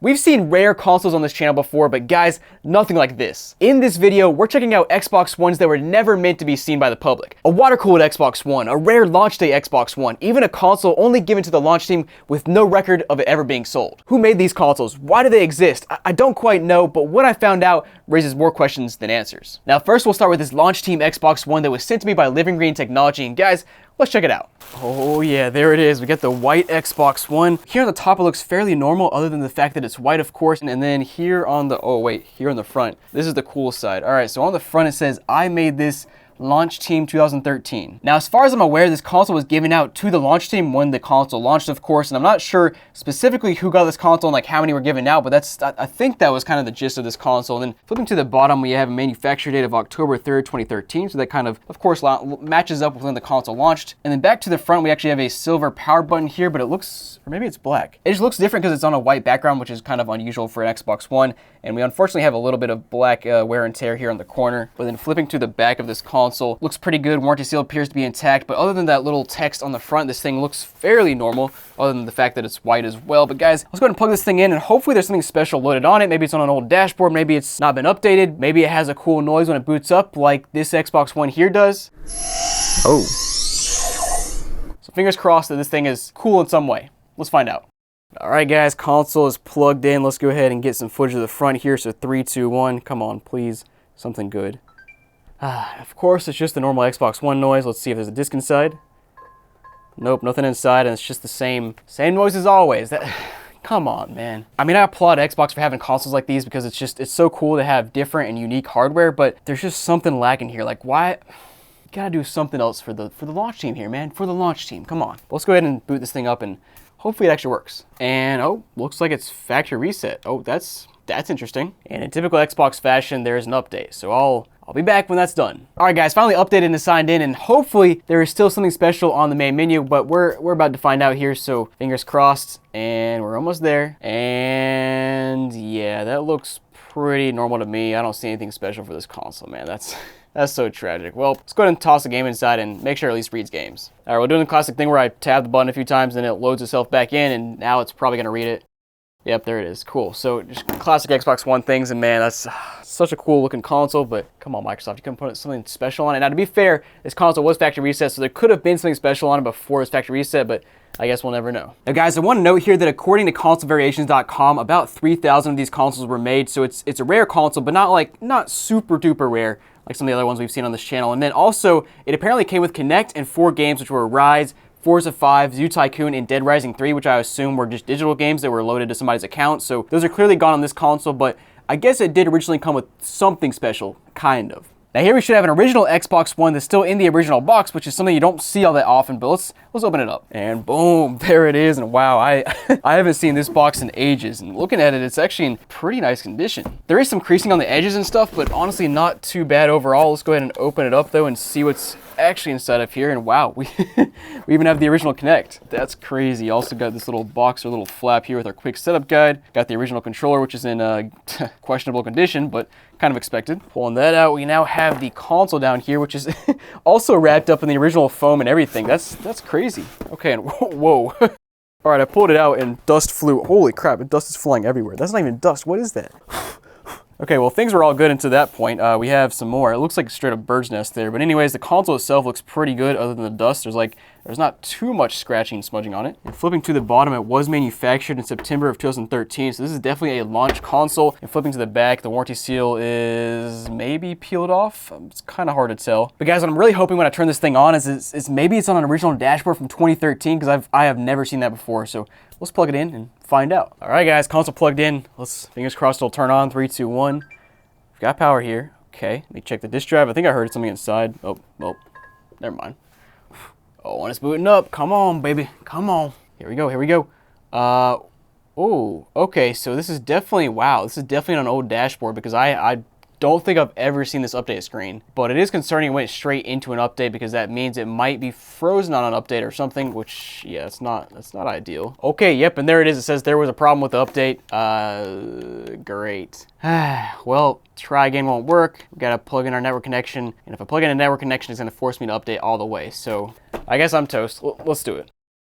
We've seen rare consoles on this channel before, but guys, nothing like this. In this video, we're checking out Xbox Ones that were never meant to be seen by the public. A water-cooled Xbox One, a rare launch day Xbox One, even a console only given to the launch team with no record of it ever being sold. Who made these consoles? Why do they exist? I don't quite know, but what I found out raises more questions than answers. Now first we'll start with this launch team Xbox One that was sent to me by Living Green Technology, and guys, let's check it out. Oh yeah, there it is. We got the white Xbox One. Here on the top it looks fairly normal other than the fact that it's white, of course. And then here on the, oh wait, here on the front, this is the cool side. All right, so on the front it says, I made this Launch Team 2013. Now, as far as I'm aware, this console was given out to the launch team when the console launched, of course, and I'm not sure specifically who got this console and like how many were given out, but I think that was kind of the gist of this console. And then flipping to the bottom, we have a manufacture date of October 3rd, 2013, so that kind of course, matches up with when the console launched. And then back to the front, we actually have a silver power button here, but it looks, or maybe it's black. It just looks different because it's on a white background, which is kind of unusual for an Xbox One. And we unfortunately have a little bit of black wear and tear here on the corner. But then flipping to the back of this console, looks pretty good. Warranty seal appears to be intact, but other than that little text on the front, this thing looks fairly normal, other than the fact that it's white as well. But guys, let's go ahead and plug this thing in, and hopefully there's something special loaded on it. Maybe it's on an old dashboard, maybe it's not been updated, maybe it has a cool noise when it boots up like this Xbox One here does. Oh. So fingers crossed that this thing is cool in some way. Let's find out. All right, guys, console is plugged in. Let's go ahead and get some footage of the front here. So 3, 2, 1. Come on, please. Something good. Of course, it's just the normal Xbox One noise. Let's see if there's a disc inside. Nope, nothing inside, and it's just the same noise as always. Come on, man. I mean, I applaud Xbox for having consoles like these because it's so cool to have different and unique hardware, but there's just something lacking here. Like, why? You gotta do something else for the launch team here, man. For the launch team, come on. Let's go ahead and boot this thing up and hopefully it actually works. And oh, looks like it's factory reset. Oh, that's interesting. And in typical Xbox fashion, there's an update. So I'll be back when that's done. All right, guys, finally updated and signed in, and hopefully there is still something special on the main menu, but we're about to find out here, so fingers crossed, and we're almost there. And yeah, that looks pretty normal to me. I don't see anything special for this console, man. That's so tragic. Well, let's go ahead and toss the game inside and make sure it at least reads games. All right, we're doing the classic thing where I tab the button a few times and it loads itself back in, and now it's probably gonna read it. Yep, there it is. Cool. So just classic Xbox One things, and man, that's such a cool looking console, but come on, Microsoft, you couldn't put something special on it. Now, to be fair, this console was factory reset, so there could have been something special on it before it was factory reset, but I guess we'll never know. Now, guys, I want to note here that according to consolevariations.com, about 3,000 of these consoles were made, so it's a rare console, but not super duper rare like some of the other ones we've seen on this channel. And then also, it apparently came with Kinect and 4 games, which were Rise, Forza 5, Zoo Tycoon, and Dead Rising 3, which I assume were just digital games that were loaded to somebody's account. So those are clearly gone on this console, but I guess it did originally come with something special, kind of. Now here we should have an original Xbox One that's still in the original box, which is something you don't see all that often, but let's open it up. And boom, there it is. And wow, I haven't seen this box in ages. And looking at it, it's actually in pretty nice condition. There is some creasing on the edges and stuff, but honestly not too bad overall. Let's go ahead and open it up though and see what's actually inside of here. And wow, we even have the original Kinect. That's crazy. Also got this little box or little flap here with our quick setup guide. Got the original controller, which is in questionable condition, but kind of expected. Pulling that out, we now have the console down here, which is also wrapped up in the original foam and everything. That's crazy. Okay, and whoa. All right, I pulled it out and dust flew. Holy crap, dust is flying everywhere. That's not even dust. What is that? Okay, well, things were all good until that point. We have some more. It looks like a straight up bird's nest there. But anyways, the console itself looks pretty good other than the dust. There's not too much scratching and smudging on it. And flipping to the bottom, it was manufactured in September of 2013. So this is definitely a launch console. And flipping to the back, the warranty seal is maybe peeled off. It's kind of hard to tell. But guys, what I'm really hoping when I turn this thing on is maybe it's on an original dashboard from 2013, because I have never seen that before. So let's plug it in and find out. All right, guys, console plugged in. Let's, fingers crossed, it'll turn on. 3, 2, 1. We've got power here. Okay, let me check the disk drive. I think I heard something inside. Oh, never mind. Oh, and it's booting up. Come on, baby. Come on. Here we go. Oh, okay, so this is definitely, wow, this is definitely on an old dashboard, because I don't think I've ever seen this update screen, but it is concerning it went straight into an update, because that means it might be frozen on an update or something, which, yeah, that's not ideal. Okay, yep, and there it is. It says there was a problem with the update. Great. Well, try again won't work. We gotta plug in our network connection, and if I plug in a network connection, it's gonna force me to update all the way. So I guess I'm toast. Let's do it.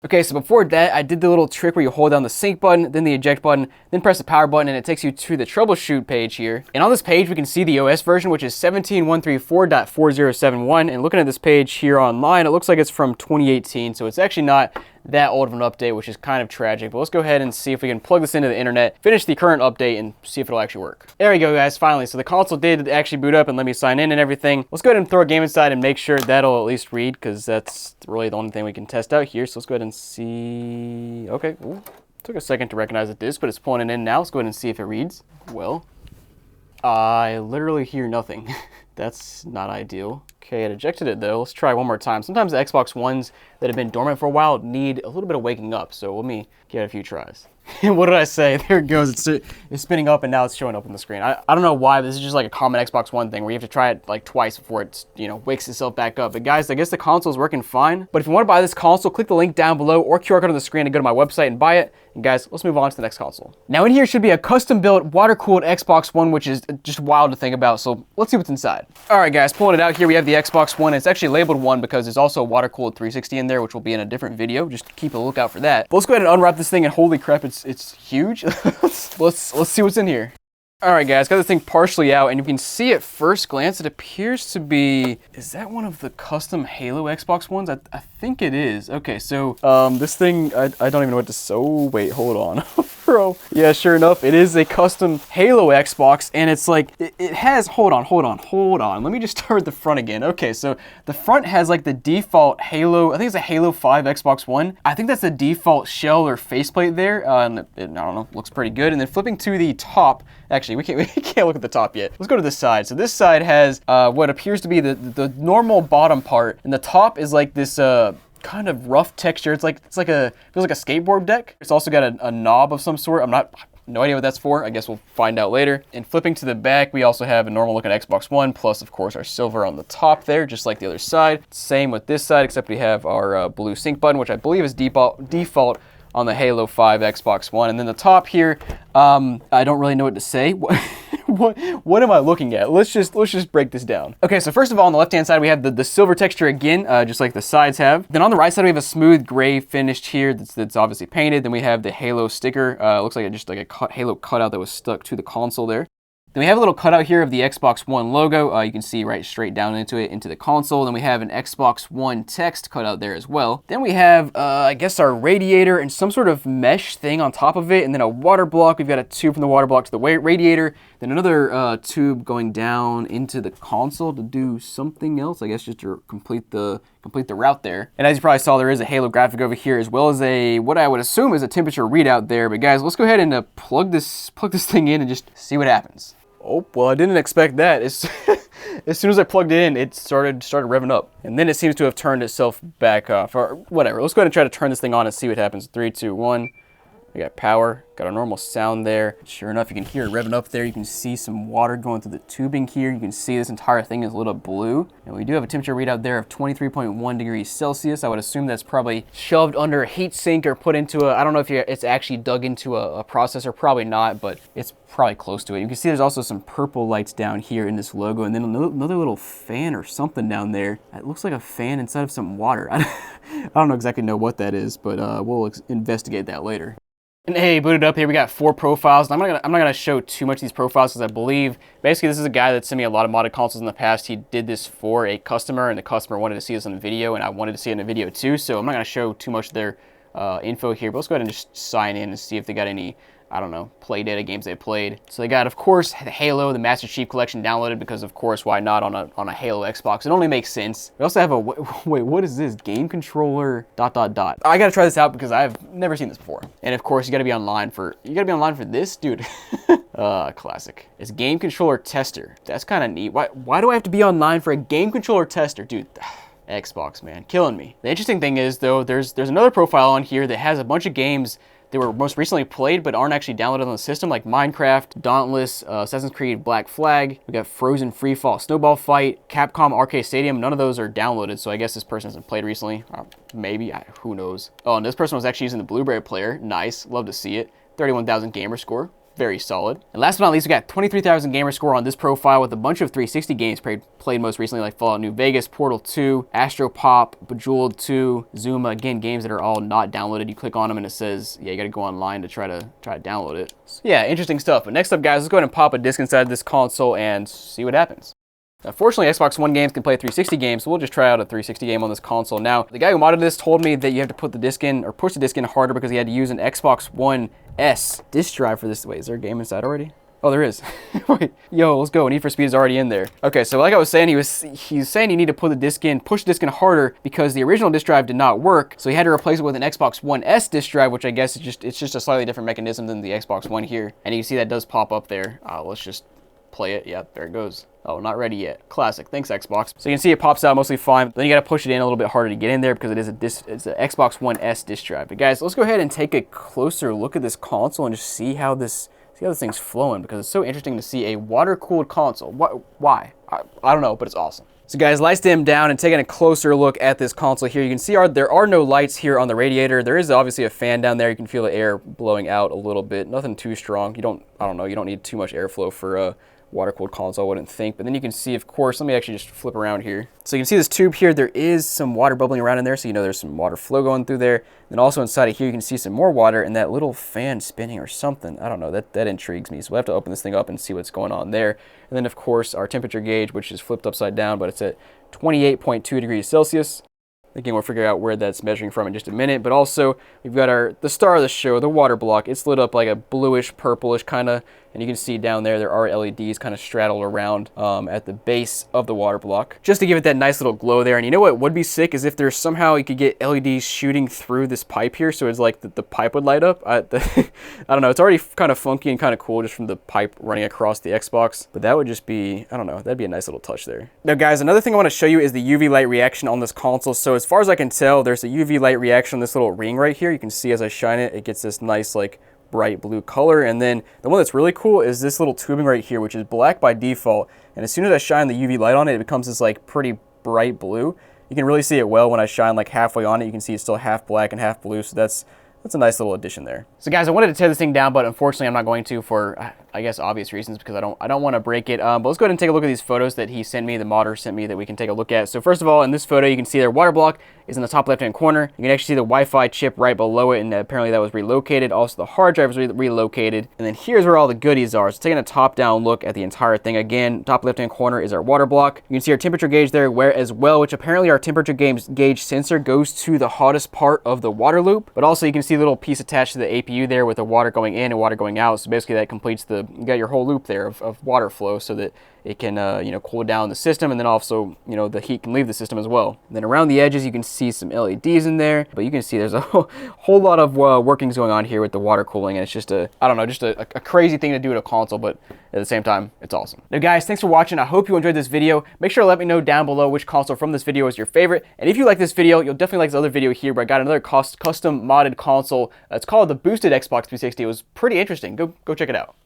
Okay, so before that, I did the little trick where you hold down the sync button, then the eject button, then press the power button, and it takes you to the troubleshoot page here. And on this page, we can see the OS version, which is 17.134.4071. And looking at this page here online, it looks like it's from 2018, so it's actually not that old of an update, which is kind of tragic. But let's go ahead and see if we can plug this into the internet, finish the current update, and see if it'll actually work. There we go, guys, finally. So the console did actually boot up and let me sign in and everything. Let's go ahead and throw a game inside and make sure that'll at least read, because that's really the only thing we can test out here. So let's go ahead and see. Okay, ooh, took a second to recognize the disc, but it's pulling it in now. Let's go ahead and see if it reads. Well, I literally hear nothing. That's not ideal. Okay, it ejected it though. Let's try one more time. Sometimes the Xbox Ones that have been dormant for a while need a little bit of waking up, so let me give it a few tries. What did I say? There it goes. It's spinning up and now it's showing up on the screen. I don't know why, but this is just like a common Xbox One thing where you have to try it like twice before it, wakes itself back up. But guys, I guess the console is working fine. But if you want to buy this console, click the link down below or QR code on the screen to go to my website and buy it. And guys, let's move on to the next console. Now in here should be a custom built water-cooled Xbox One, which is just wild to think about. So let's see what's inside. All right, guys, pulling it out here, we have the Xbox One. It's actually labeled 1 because there's also a water-cooled 360 in there, which will be in a different video. Just keep a lookout for that. But let's go ahead and unwrap this thing, and holy crap, it's huge. let's see what's in here. All right, guys, got this thing partially out, and you can see at first glance, it appears to be, is that one of the custom Halo Xbox Ones? I think it is. Okay, so this thing, I don't even know what to say. Oh, wait, hold on. Bro. Yeah, sure enough, it is a custom Halo Xbox, and it's like, it has, hold on. Let me just start with the front again. Okay, so the front has like the default Halo, I think it's a Halo 5 Xbox One. I think that's the default shell or faceplate there, and I don't know, looks pretty good. And then flipping to the top, actually, we can't look at the top yet. Let's go to the side. So this side has what appears to be the normal bottom part, and the top is like this kind of rough texture. It feels like a skateboard deck. It's also got a knob of some sort. No idea what that's for. I guess we'll find out later. And flipping to the back, we also have a normal looking Xbox One, plus of course our silver on the top there, just like the other side. Same with this side, except we have our blue sync button, which I believe is default on the Halo 5 Xbox One. And then the top here, I don't really know what to say. What am I looking at? Let's just break this down. Okay, so first of all, on the left-hand side, we have the silver texture again, just like the sides have. Then on the right side, we have a smooth gray finished here that's obviously painted. Then we have the Halo sticker. Looks like just like a Halo cutout that was stuck to the console there. Then we have a little cutout here of the Xbox One logo. You can see right straight down into the console. Then we have an Xbox One text cutout there as well. Then we have, I guess, our radiator and some sort of mesh thing on top of it. And then a water block. We've got a tube from the water block to the radiator. Then another tube going down into the console to do something else. I guess just to complete the route there. And as you probably saw, there is a Halo graphic over here, as well as what I would assume is a temperature readout there. But guys, let's go ahead and plug this thing in and just see what happens. Oh, well, I didn't expect that. As soon as I plugged it in, it started revving up. And then it seems to have turned itself back off, or whatever. Let's go ahead and try to turn this thing on and see what happens. 3, 2, 1. We got power, got a normal sound there. Sure enough, you can hear it revving up there. You can see some water going through the tubing here. You can see this entire thing is lit up blue. And we do have a temperature readout there of 23.1 degrees Celsius. I would assume that's probably shoved under a heat sink or put into I don't know if it's actually dug into a processor, probably not, but it's probably close to it. You can see there's also some purple lights down here in this logo, and then another little fan or something down there. It looks like a fan inside of some water. I don't exactly know what that is, but we'll investigate that later. And hey, booted up here, we got 4 profiles. I'm not gonna show too much of these profiles because I believe basically this is a guy that sent me a lot of modded consoles in the past. He did this for a customer, and the customer wanted to see this on the video, and I wanted to see it in a video too. So I'm not gonna show too much of their info here, but let's go ahead and just sign in and see if they got any, I don't know, play data games they played. So they got, of course, the Halo, the Master Chief Collection downloaded because, of course, why not on a Halo Xbox? It only makes sense. We also have wait, what is this? Game controller ... I gotta try this out because I've never seen this before. And of course, you gotta be online for this, dude. Classic. It's game controller tester. That's kind of neat. Why do I have to be online for a game controller tester, dude? Xbox, man, killing me. The interesting thing is, though, there's another profile on here that has a bunch of games that were most recently played but aren't actually downloaded on the system, like Minecraft, Dauntless, Assassin's Creed Black Flag. We got Frozen Freefall Snowball Fight, Capcom Arcade Stadium. None of those are downloaded, so I guess this person hasn't played recently. Maybe, who knows. Oh, and this person was actually using the Blueberry player. Nice, love to see it. 31,000 gamer score. very solid. And last but not least, we got 23,000 gamer score on this profile with a bunch of 360 games played most recently, like Fallout New Vegas, Portal 2, Astro Pop, Bejeweled 2, Zuma. Again, games that are all not downloaded. You click on them and it says, yeah, you got to go online to try to download it. So, yeah, interesting stuff. But next up, guys, let's go ahead and pop a disc inside this console and see what happens. Unfortunately, Xbox One games can play 360 games, so we'll just try out a 360 game on this console. Now, the guy who modded this told me that you have to put the disc in, or push the disc in harder because he had to use an Xbox One S disc drive for this. Wait, is there a game inside already? Oh, there is. Wait, yo, let's go. Need for Speed is already in there. Okay, so like I was saying, he's saying you need to put the disc in, push the disc in harder because the original disc drive did not work. So he had to replace it with an Xbox One S disc drive, which I guess it's just a slightly different mechanism than the Xbox One here. And you can see that does pop up there. Let's just play it. Yep, there it goes. Oh, not ready yet. Classic. Thanks, Xbox. So you can see it pops out mostly fine. Then you got to push it in a little bit harder to get in there because it's an Xbox One S disc drive. But guys, let's go ahead and take a closer look at this console and just see how this thing's flowing, because it's so interesting to see a water-cooled console. Why? I don't know, but it's awesome. So guys, lights dimmed down and taking a closer look at this console here, you can see there are no lights here on the radiator. There is obviously a fan down there. You can feel the air blowing out a little bit. Nothing too strong. I don't know, you don't need too much airflow for a water-cooled console, I wouldn't think. But then you can see, of course, let me actually just flip around here. So you can see this tube here, there is some water bubbling around in there, so you know there's some water flow going through there. Then also inside of here, you can see some more water and that little fan spinning or something. I don't know, that intrigues me. So we'll have to open this thing up and see what's going on there. And then, of course, our temperature gauge, which is flipped upside down, but it's at 28.2 degrees Celsius. Again, we'll figure out where that's measuring from in just a minute. But also, we've got the star of the show, the water block. It's lit up like a bluish, purplish kind of, and you can see down there are LEDs kind of straddled around at the base of the water block, just to give it that nice little glow there. And you know what would be sick is if there's somehow you could get LEDs shooting through this pipe here, so it's like the pipe would light up. I don't know, it's already kind of funky and kind of cool just from the pipe running across the Xbox, but that would just be, I don't know, that'd be a nice little touch there. Now guys, another thing I want to show you is the UV light reaction on this console. So as far as I can tell, there's a UV light reaction on this little ring right here. You can see as I shine it, it gets this nice like bright blue color. And then the one that's really cool is this little tubing right here, which is black by default. And as soon as I shine the UV light on it, it becomes this like pretty bright blue. You can really see it well when I shine like halfway on it. You can see it's still half black and half blue. So that's a nice little addition there. So guys, I wanted to tear this thing down, but unfortunately I'm not going to for, I guess, obvious reasons, because I don't want to break it. But let's go ahead and take a look at these photos that he sent me, the modder sent me, that we can take a look at. So first of all, in this photo, you can see their water block is in the top left-hand corner. You can actually see the Wi-Fi chip right below it, and apparently that was relocated. Also, the hard drive was relocated. And then here's where all the goodies are. So taking a top-down look at the entire thing. Again, top left-hand corner is our water block. You can see our temperature gauge there as well, which apparently our temperature gauge sensor goes to the hottest part of the water loop. But also you can see a little piece attached to the APU there with the water going in and water going out. So basically that completes you got your whole loop there of water flow, so that it can cool down the system, and then also the heat can leave the system as well. And then around the edges you can see some LEDs in there, but you can see there's a whole lot of workings going on here with the water cooling, and it's just a crazy thing to do at a console, but at the same time it's awesome. Now guys, thanks for watching. I hope you enjoyed this video. Make sure to let me know down below which console from this video is your favorite, and if you like this video, you'll definitely like this other video here where I got another custom modded console. It's called the Boosted Xbox 360. It was pretty interesting. Go check it out.